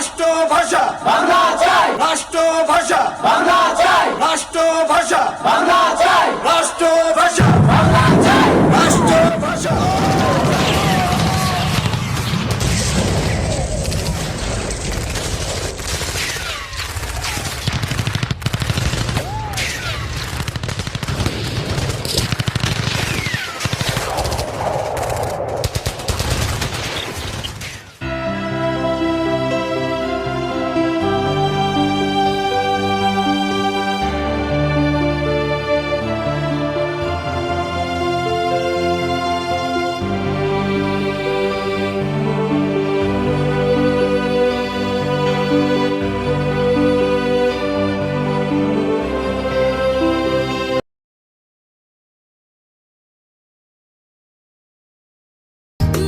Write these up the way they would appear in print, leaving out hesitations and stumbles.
রাষ্ট্রভাষা বাংলা চাই, রাষ্ট্রভাষা বাংলা চাই, রাষ্ট্রভাষা বাংলা চাই, রাষ্ট্রভাষা বাংলা চাই। রাষ্ট্রভাষা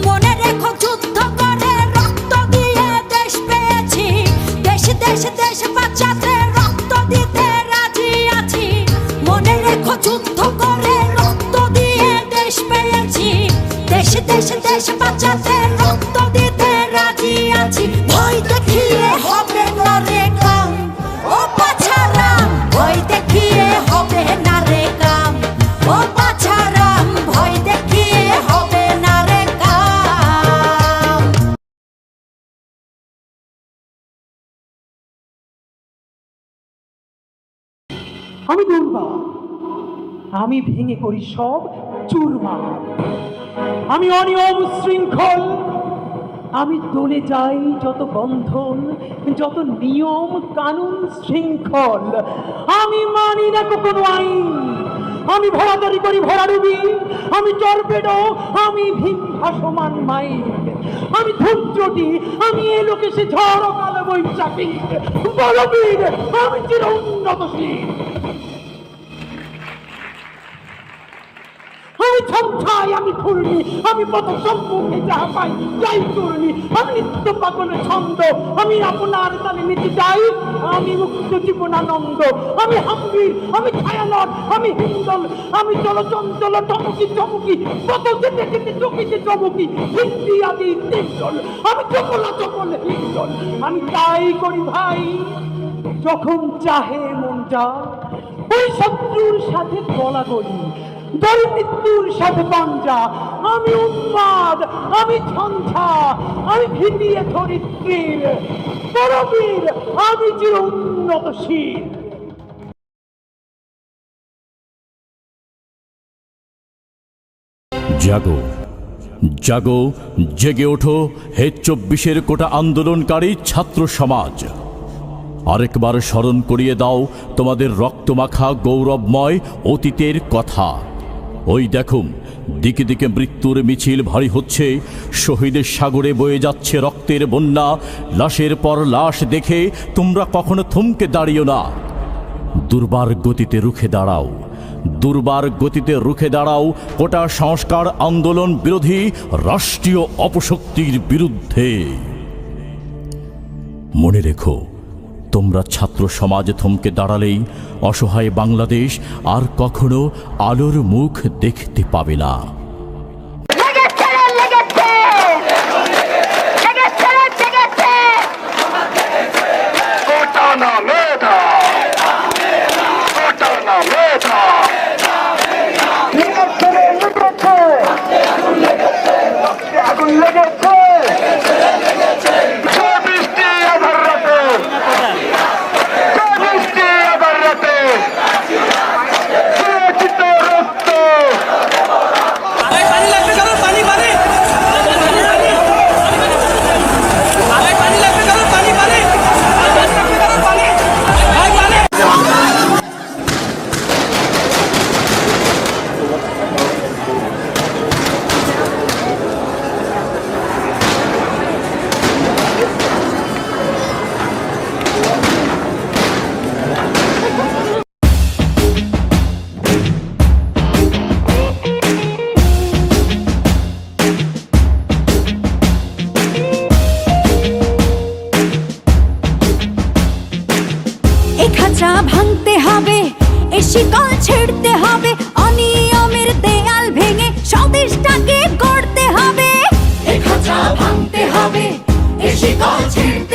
মনে রেখো যুদ্ধ করে রক্ত দিয়ে দেশ পেয়েছি, দেশ দেশ দেশ বাঁচাতে রক্ত দিতে রাজি আছি। মনে রেখো যুদ্ধ করে রক্ত দিয়ে দেশ পেয়েছি, দেশ দেশ দেশ বাঁচাতে রক্ত দিতে রাজি আছি। ভয় দেখিয়ে হবে না রে কাম, ও বাছারাম, ভয় দেখিয়ে হবে না রে কাম, ও বাছারাম, ভয় দেখিয়ে হবে না রে কাম। আমি দুর্বা, আমি ভেঙে করি সব চুরমার। আমি অনিয়ম শৃঙ্খল, আমি দলে যাই যত বন্ধন, যত নিয়ম কানুন শৃঙ্খল। আমি মানি না কোনো আইন, আমি ভরাদারি করি ভরাডুবি, আমি টর্পেডো, আমি ভীম ভাসমান মাইন। আমি ধূর্যটি, আমি এ লোকে সে ঝড় কালো বৈশাখী বলবীর, আমি চির উন্নতশীল। আমি ছন্থাই, আমি ঘূর্ণি, আমি পথ সম্মুখে যাহা পাই যাই চূর্ণি। আমি নিত্য পাগলের ছন্দ, আমি আপনার তালে নিতে যাই, আমি মুক্ত জীবনানন্দ। আমি হাম্বির, আমি ছায়ানট, আমি হিন্দল, আমি চলচঞ্চল টমকি চমকি, পথ যেতে যেতে চকিতে চমকি, হিন্দি আদি তিনজল, আমি চকলা চকল হিন্দল। আমি তাই করি ভাই যখন চাহে মন যা, ওই শত্রুর সাথে গলাগলি, দল মৃত্যুর সাথে পাঞ্জা। আমি উন্মাদ, আমি ছঞ্ছা, আমি ভিতিয়ে ধরিত্রীর পরবীর, আমি চির উন্নতশীল। জাগো জাগো, জেগে ওঠো হে 24-এর কোটা আন্দোলনকারী ছাত্র সমাজ। আরেকবার স্মরণ করিয়ে দাও তোমাদের রক্তমাখা গৌরবময় অতীতের কথা। ওই দেখুন, দিকে দিকে মৃত্যুর মিছিল ভারী হচ্ছে, শহীদের সাগরে বয়ে যাচ্ছে রক্তের বন্যা। লাশের পর লাশ দেখে তোমরা কখনো থমকে দাঁড়িও না। দুর্বার গতিতে রুখে দাঁড়াও, দুর্বার গতিতে রুখে দাঁড়াও কোটা সংস্কার আন্দোলন বিরোধী রাষ্ট্রীয় অপশক্তির বিরুদ্ধে। মনে রেখো, তোমরা ছাত্র সমাজ থমকে দাঁড়ালেই অসহায় বাংলাদেশ আর কখনো আলোর মুখ দেখতে পাবে না। ভাঙতে হবে, এ শিকল ছিঁড়তে হবে, অনিয়মের দেয়াল ভেঙে স্বদেশটাকে গড়তে হবে। এ খাঁচা ভাঙতে হবে, এ শিকল ছিঁড়তে